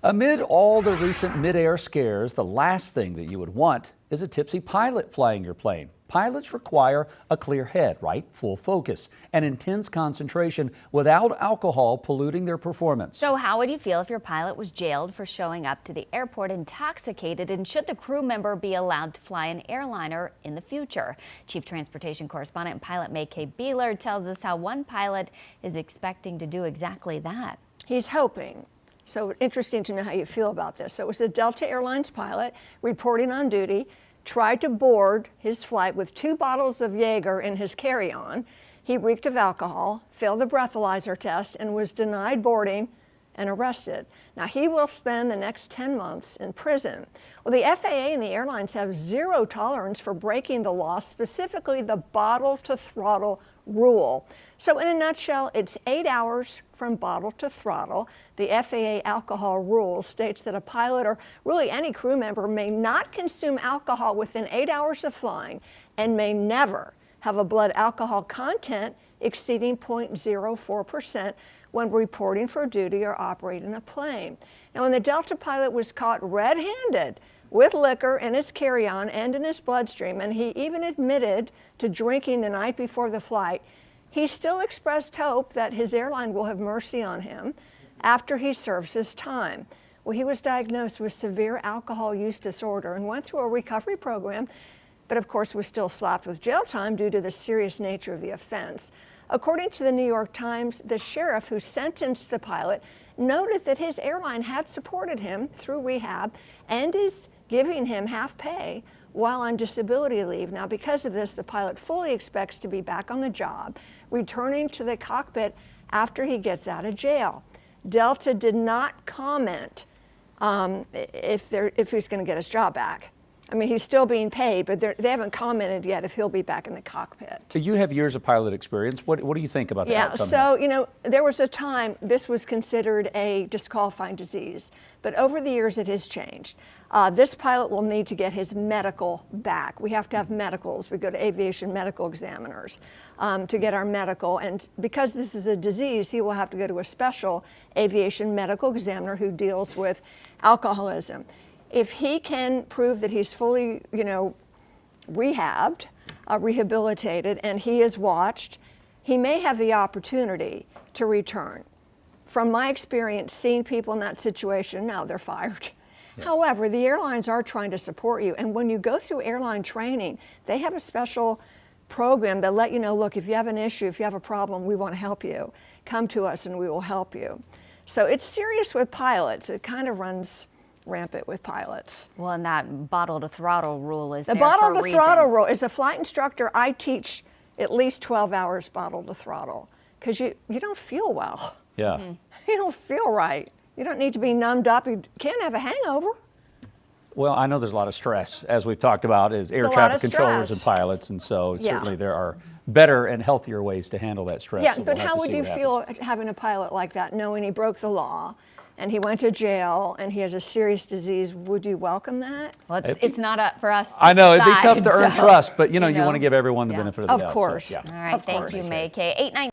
Amid all the recent mid-air scares, the last thing that you would want is a tipsy pilot flying your plane. Pilots require a clear head, right? Full focus and intense concentration without alcohol polluting their performance. So how would you feel if your pilot was jailed for showing up to the airport intoxicated, and should the crew member be allowed to fly an airliner in the future? Chief Transportation Correspondent and pilot MayCay Beeler tells us how one pilot is expecting to do exactly that. He's hoping. So interesting to know how you feel about this. So it was a Delta Airlines pilot reporting on duty, tried to board his flight with 2 bottles of Jaeger in his carry-on. He reeked of alcohol, failed the breathalyzer test, and was denied boarding and arrested. Now he will spend the next 10 months in prison. Well, the FAA and the airlines have zero tolerance for breaking the law, specifically the bottle to throttle rule. So in a nutshell, it's 8 hours from bottle to throttle. The FAA alcohol rule states that a pilot, or really any crew member, may not consume alcohol within 8 hours of flying and may never have a blood alcohol content exceeding 0.04% when reporting for duty or operating a plane. Now, when the Delta pilot was caught red-handed with liquor in his carry-on and in his bloodstream, and he even admitted to drinking the night before the flight, he still expressed hope that his airline will have mercy on him after he serves his time. Well, he was diagnosed with severe alcohol use disorder and went through a recovery program, but of course was still slapped with jail time due to the serious nature of the offense. According to the New York Times, the sheriff who sentenced the pilot noted that his airline had supported him through rehab and is giving him half pay while on disability leave. Now, because of this, the pilot fully expects to be back on the job, returning to the cockpit after he gets out of jail. Delta did not comment if he's going to get his job back. I mean, he's still being paid, but they haven't commented yet if he'll be back in the cockpit. So you have years of pilot experience. What do you think about that? Yeah, so, you know, there was a time this was considered a disqualifying disease, but over the years it has changed. This pilot will need to get his medical back. We have to have medicals. We go to aviation medical examiners to get our medical, and because this is a disease, he will have to go to a special aviation medical examiner who deals with alcoholism. If he can prove that he's fully, rehabbed, rehabilitated, and he is watched, he may have the opportunity to return. From my experience, seeing people in that situation, no, they're fired. Yeah. However, the airlines are trying to support you, and when you go through airline training, they have a special program that let you know, look, if you have an issue, if you have a problem, we want to help you. Come to us and we will help you. So it's serious with pilots. It kind of runs rampant with pilots. Well, and that bottle to throttle rule is the there for a reason. bottle to throttle rule. As a flight instructor, I teach at least 12 hours bottle to throttle because you don't feel well. Yeah. Mm-hmm. You don't feel right. You don't need to be numbed up. You can't have a hangover. Well, I know there's a lot of stress, as we've talked about, as air traffic controllers and pilots, and so certainly there are better and healthier ways to handle that stress. Yeah, so but we'll how would you feel having a pilot like that, knowing he broke the law and he went to jail and he has a serious disease? Would you welcome that? Well, it's not up for us. I know, it'd be tough to earn trust, but you want to give everyone the benefit of the doubt. Of course. All right, thank you, MayCay. 8-9.